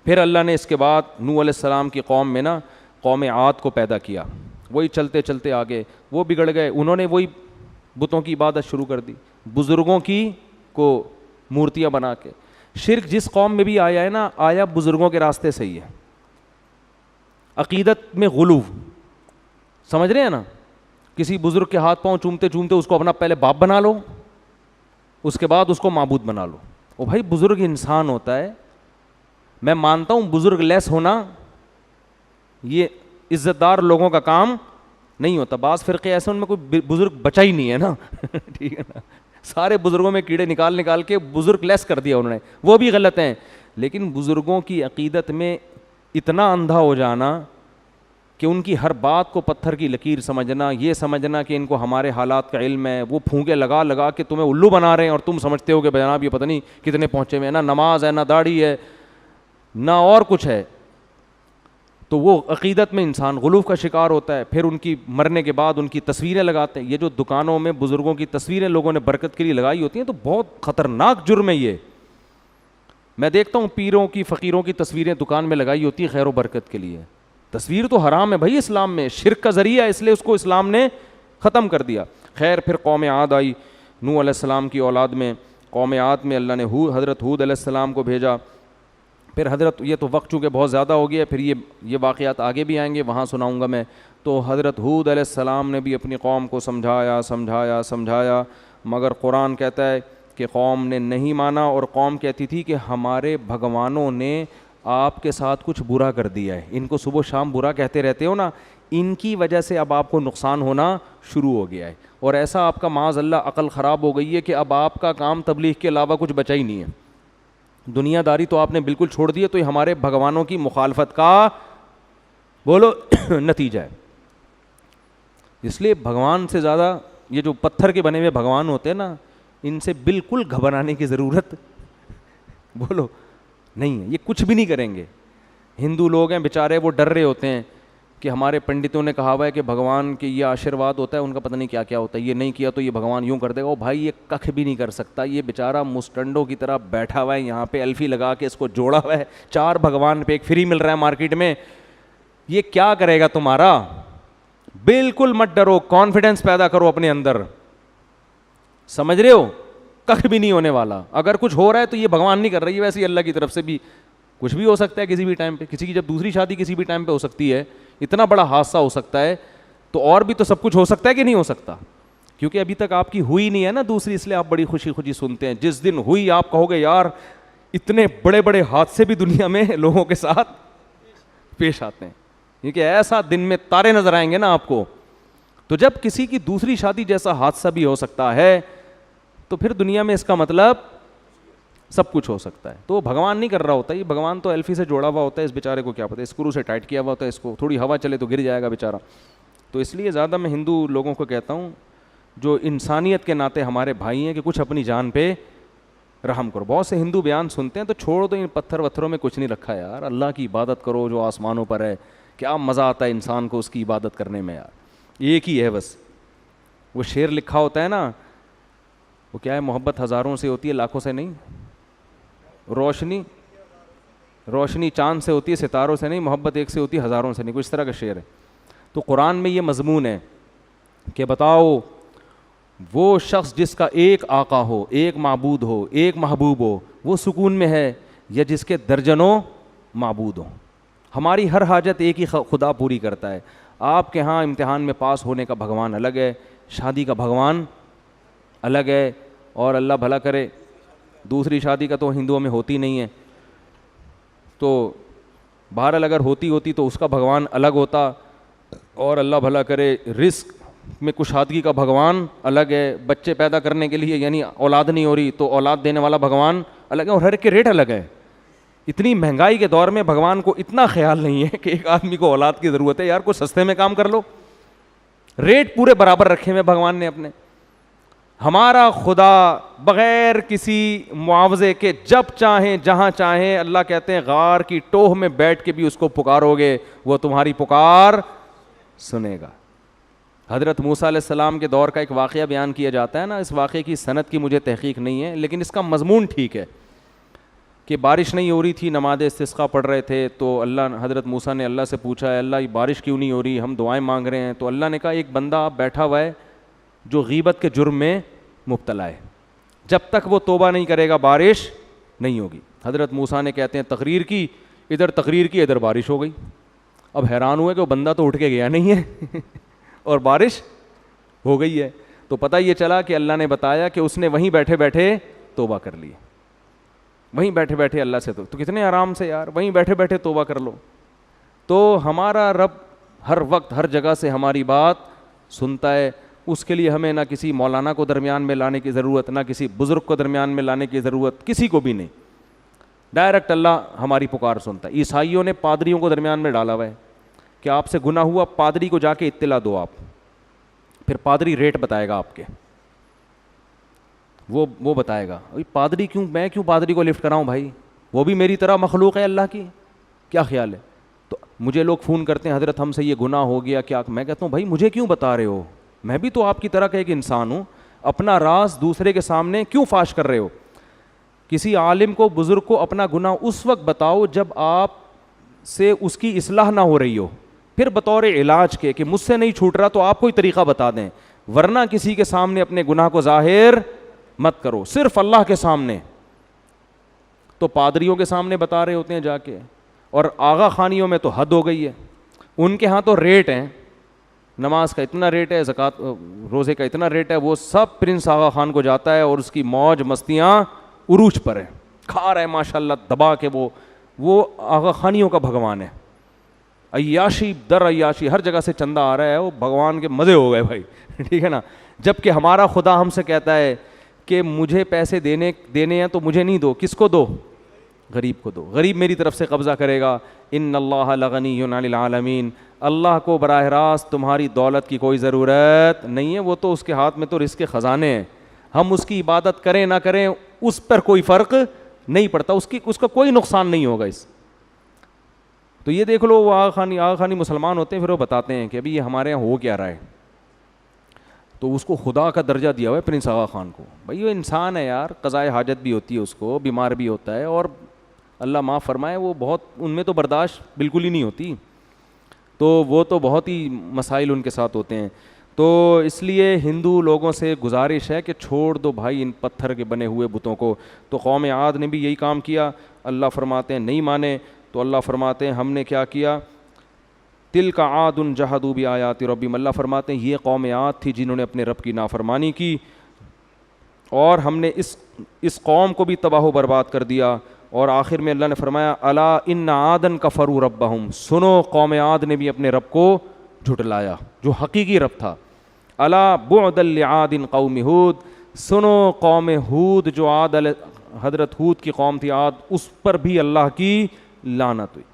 پھر اللہ نے اس کے بعد نوح علیہ السلام کی قوم میں نا قوم عاد کو پیدا کیا. وہی چلتے چلتے آگے وہ بگڑ گئے, انہوں نے وہی بتوں کی عبادت شروع کر دی, بزرگوں کی کو مورتیاں بنا کے. شرک جس قوم میں بھی آیا ہے نا, آیا بزرگوں کے راستے سے ہی ہے. عقیدت میں غلو, سمجھ رہے ہیں نا, کسی بزرگ کے ہاتھ پاؤں چومتے چومتے اس کو اپنا پہلے باپ بنا لو, اس کے بعد اس کو معبود بنا لو. او بھائی بزرگ انسان ہوتا ہے, میں مانتا ہوں بزرگ لیس ہونا یہ عزت دار لوگوں کا کام نہیں ہوتا. بعض فرقے ایسے ان میں کوئی بزرگ بچا ہی نہیں ہے نا, ٹھیک ہے نا, سارے بزرگوں میں کیڑے نکال نکال کے بزرگ لیس کر دیا انہوں نے, وہ بھی غلط ہیں. لیکن بزرگوں کی عقیدت میں اتنا اندھا ہو جانا کہ ان کی ہر بات کو پتھر کی لکیر سمجھنا, یہ سمجھنا کہ ان کو ہمارے حالات کا علم ہے, وہ پھونکے لگا لگا کے تمہیں الو بنا رہے ہیں اور تم سمجھتے ہو کہ جناب یہ پتہ نہیں کتنے پہنچے ہوئے ہیں, نہ نماز ہے, نہ داڑھی ہے, نہ اور کچھ ہے. تو وہ عقیدت میں انسان غلو کا شکار ہوتا ہے. پھر ان کی مرنے کے بعد ان کی تصویریں لگاتے ہیں. یہ جو دکانوں میں بزرگوں کی تصویریں لوگوں نے برکت کے لیے لگائی ہوتی ہیں تو بہت خطرناک جرم ہے یہ. میں دیکھتا ہوں پیروں کی فقیروں کی تصویریں دکان میں لگائی ہوتی ہیں خیر و برکت کے لیے. تصویر تو حرام ہے بھائی اسلام میں, شرک کا ذریعہ ہے, اس لیے اس کو اسلام نے ختم کر دیا. خیر پھر قوم عاد آئی نوح علیہ السلام کی اولاد میں. قوم عاد میں اللہ نے حضرت ہود علیہ السلام کو بھیجا. پھر حضرت, یہ تو وقت چونکہ بہت زیادہ ہو گیا, پھر یہ واقعات آگے بھی آئیں گے, وہاں سناؤں گا میں. تو حضرت ہود علیہ السلام نے بھی اپنی قوم کو سمجھایا مگر قرآن کہتا ہے کہ قوم نے نہیں مانا, اور قوم کہتی تھی کہ ہمارے بھگوانوں نے آپ کے ساتھ کچھ برا کر دیا ہے, ان کو صبح شام برا کہتے رہتے ہو نا, ان کی وجہ سے اب آپ کو نقصان ہونا شروع ہو گیا ہے. اور ایسا آپ کا معاذ اللہ عقل خراب ہو گئی ہے کہ اب آپ کا کام تبلیغ کے علاوہ کچھ بچا ہی نہیں ہے. دنیا داری تو آپ نے بالکل چھوڑ دی ہے, تو یہ ہمارے بھگوانوں کی مخالفت کا بولو نتیجہ ہے. اس لیے بھگوان سے زیادہ یہ جو پتھر کے بنے ہوئے بھگوان ہوتے ہیں نا, ان سے بالکل گھبرانے کی ضرورت بولو نہیں ہے, یہ کچھ بھی نہیں کریں گے. ہندو لوگ ہیں بیچارے, وہ ڈر رہے ہوتے ہیں کہ ہمارے پنڈتوں نے کہا ہوا ہے کہ بھگوان کے یہ آشیرواد ہوتا ہے, ان کا پتہ نہیں کیا کیا ہوتا ہے, یہ نہیں کیا تو یہ بھگوان یوں کر دے گا. او بھائی یہ ککھ بھی نہیں کر سکتا, یہ بیچارہ مسٹنڈوں کی طرح بیٹھا ہوا ہے یہاں پہ, الفی لگا کے اس کو جوڑا ہوا ہے, 4 بھگوان پہ ایک فری مل رہا ہے مارکیٹ میں, یہ کیا کرے گا تمہارا. بالکل مت ڈرو, کانفیڈنس پیدا کرو اپنے اندر, سمجھ رہے ہو, ککھ بھی نہیں ہونے والا. اگر کچھ ہو رہا ہے تو یہ بھگوان نہیں کر رہی ہے, ویسے ہی اللہ کی طرف سے بھی کچھ بھی ہو سکتا ہے کسی بھی ٹائم پہ. کسی کی جب دوسری شادی کسی بھی ٹائم پہ ہو سکتی ہے, اتنا بڑا حادثہ ہو سکتا ہے, تو اور بھی تو سب کچھ ہو سکتا ہے کہ نہیں ہو سکتا, کیونکہ ابھی تک آپ کی ہوئی نہیں ہے نا دوسری, اس لیے آپ بڑی خوشی خوشی سنتے ہیں. جس دن ہوئی آپ کہو گے یار اتنے بڑے بڑے حادثے بھی دنیا میں لوگوں کے ساتھ پیش آتے ہیں, کیونکہ ایسا دن میں تارے نظر آئیں گے نا آپ کو. تو جب کسی کی دوسری شادی جیسا حادثہ بھی ہو سکتا ہے تو پھر دنیا میں اس کا مطلب سب کچھ ہو سکتا ہے. تو وہ بھگوان نہیں کر رہا ہوتا, یہ بھگوان تو ایلفی سے جوڑا ہوا ہوتا ہے, اس بیچارے کو کیا پتہ, اسکرو سے ٹائٹ کیا ہوا ہوتا ہے, اس کو تھوڑی ہوا چلے تو گر جائے گا بیچارہ. تو اس لیے زیادہ میں ہندو لوگوں کو کہتا ہوں جو انسانیت کے ناطے ہمارے بھائی ہیں کہ کچھ اپنی جان پہ رحم کرو. بہت سے ہندو بیان سنتے ہیں تو چھوڑ دو, ان پتھر وتھروں میں کچھ نہیں رکھا یار, اللہ کی عبادت کرو جو آسمانوں پر ہے. کیا مزہ آتا ہے انسان کو اس کی عبادت کرنے میں یار, ایک ہی ہے بس. وہ شعر لکھا ہوتا ہے نا, وہ کیا ہے, محبت ہزاروں سے ہوتی ہے لاکھوں سے نہیں, روشنی چاند سے ہوتی ہے ستاروں سے نہیں, محبت ایک سے ہوتی ہے ہزاروں سے نہیں, کچھ طرح کا شعر ہے. تو قرآن میں یہ مضمون ہے کہ بتاؤ وہ شخص جس کا ایک آقا ہو, ایک معبود ہو, ایک محبوب ہو, وہ سکون میں ہے یا جس کے درجنوں معبود ہوں. ہماری ہر حاجت ایک ہی خدا پوری کرتا ہے. آپ کے ہاں امتحان میں پاس ہونے کا بھگوان الگ ہے, شادی کا بھگوان الگ ہے, اور اللہ بھلا کرے دوسری شادی کا تو ہندوؤں میں ہوتی نہیں ہے, تو بہرحال اگر ہوتی تو اس کا بھگوان الگ ہوتا, اور اللہ بھلا کرے رزق میں کشادگی کا بھگوان الگ ہے, بچے پیدا کرنے کے لیے یعنی اولاد نہیں ہو رہی تو اولاد دینے والا بھگوان الگ ہے, اور ہر ایک کے ریٹ الگ ہے. اتنی مہنگائی کے دور میں بھگوان کو اتنا خیال نہیں ہے کہ ایک آدمی کو اولاد کی ضرورت ہے, یار کوئی سستے میں کام کر لو. ریٹ پورے برابر رکھے ہوئے بھگوان نے اپنے. ہمارا خدا بغیر کسی معاوضے کے جب چاہیں جہاں چاہیں, اللہ کہتے ہیں غار کی ٹوہ میں بیٹھ کے بھی اس کو پکارو گے وہ تمہاری پکار سنے گا. حضرت موسیٰ علیہ السلام کے دور کا ایک واقعہ بیان کیا جاتا ہے نا, اس واقعے کی سند کی مجھے تحقیق نہیں ہے لیکن اس کا مضمون ٹھیک ہے. کہ بارش نہیں ہو رہی تھی, نماز استسقاء پڑھ رہے تھے, تو حضرت موسیٰ نے اللہ سے پوچھا ہے اللہ یہ بارش کیوں نہیں ہو رہی, ہم دعائیں مانگ رہے ہیں. تو اللہ نے کہا ایک بندہ بیٹھا ہوا ہے جو غیبت کے جرم میں مبتلا ہے, جب تک وہ توبہ نہیں کرے گا بارش نہیں ہوگی. حضرت موسیٰ نے کہتے ہیں تقریر کی, ادھر بارش ہو گئی. اب حیران ہوئے کہ وہ بندہ تو اٹھ کے گیا نہیں ہے اور بارش ہو گئی ہے. تو پتہ یہ چلا کہ اللہ نے بتایا کہ اس نے وہیں بیٹھے بیٹھے توبہ کر لی, وہیں بیٹھے بیٹھے اللہ سے. تو کتنے آرام سے یار, وہیں بیٹھے بیٹھے توبہ کر لو. تو ہمارا رب ہر وقت ہر جگہ سے ہماری بات سنتا ہے. اس کے لیے ہمیں نہ کسی مولانا کو درمیان میں لانے کی ضرورت, نہ کسی بزرگ کو درمیان میں لانے کی ضرورت, کسی کو بھی نہیں. ڈائریکٹ اللہ ہماری پکار سنتا ہے. عیسائیوں نے پادریوں کو درمیان میں ڈالا ہوا ہے کہ آپ سے گناہ ہوا, پادری کو جا کے اطلاع دو آپ, پھر پادری ریٹ بتائے گا آپ کے, وہ بتائے گا. پادری کیوں, میں کیوں پادری کو لفٹ کراؤں بھائی, وہ بھی میری طرح مخلوق ہے اللہ کی, کیا خیال ہے. تو مجھے لوگ فون کرتے ہیں حضرت ہم سے یہ گناہ ہو گیا کیا, میں کہتا ہوں بھائی مجھے کیوں بتا رہے ہو, میں بھی تو آپ کی طرح کا ایک انسان ہوں, اپنا راز دوسرے کے سامنے کیوں فاش کر رہے ہو. کسی عالم کو بزرگ کو اپنا گناہ اس وقت بتاؤ جب آپ سے اس کی اصلاح نہ ہو رہی ہو, پھر بطور علاج کے کہ مجھ سے نہیں چھوٹ رہا تو آپ کوئی طریقہ بتا دیں, ورنہ کسی کے سامنے اپنے گناہ کو ظاہر مت کرو, صرف اللہ کے سامنے. تو پادریوں کے سامنے بتا رہے ہوتے ہیں جا کے, اور آغا خانیوں میں تو حد ہو گئی ہے. ان کے ہاں تو ریٹ ہیں, نماز کا اتنا ریٹ ہے, زکوٰۃ روزے کا اتنا ریٹ ہے, وہ سب پرنس آغا خان کو جاتا ہے اور اس کی موج مستیاں عروج پر ہے, کھا رہا ہے ماشاء اللہ دبا کے. وہ آغا خانیوں کا بھگوان ہے, عیاشی در عیاشی, ہر جگہ سے چندہ آ رہا ہے, وہ بھگوان کے مزے ہو گئے بھائی ٹھیک ہے نا. جبکہ ہمارا خدا ہم سے کہتا ہے کہ مجھے پیسے دینے ہیں تو مجھے نہیں دو, کس کو دو, غریب کو دو, غریب میری طرف سے قبضہ کرے گا. ان اللہ لغنی عن العالمین, اللہ کو براہ راست تمہاری دولت کی کوئی ضرورت نہیں ہے, وہ تو اس کے ہاتھ میں تو رزق کے خزانے ہیں. ہم اس کی عبادت کریں نہ کریں اس پر کوئی فرق نہیں پڑتا, اس کا کوئی نقصان نہیں ہوگا اس. تو یہ دیکھ لو, وہ آغا خانی مسلمان ہوتے ہیں, پھر وہ بتاتے ہیں کہ ابھی یہ ہمارے یہاں ہو کیا رہا ہے. تو اس کو خدا کا درجہ دیا ہوا ہے پرنس آغا خان کو. بھائی وہ انسان ہے یار, قضائے حاجت بھی ہوتی ہے اس کو, بیمار بھی ہوتا ہے, اور اللہ معاف فرمائے وہ بہت, ان میں تو برداشت بالکل ہی نہیں ہوتی, تو وہ تو بہت ہی مسائل ان کے ساتھ ہوتے ہیں. تو اس لیے ہندو لوگوں سے گزارش ہے کہ چھوڑ دو بھائی ان پتھر کے بنے ہوئے بتوں کو. تو قوم عاد نے بھی یہی کام کیا. اللہ فرماتے ہیں نہیں مانے, تو اللہ فرماتے ہیں ہم نے کیا کیا, تلک عاد جحدوا بآیات ربہم, اللہ فرماتے ہیں یہ قوم عاد تھی جنہوں نے اپنے رب کی نافرمانی کی, اور ہم نے اس قوم کو بھی تباہ و برباد کر دیا. اور آخر میں اللہ نے فرمایا الا ان عادا کفروا ربہم, سنو قوم عاد نے بھی اپنے رب کو جھٹلایا جو حقیقی رب تھا. الا بعدا لعاد قوم ہود, سنو قوم ہود جو حضرت ہود کی قوم تھی عاد, اس پر بھی اللہ کی لعنت ہوئی.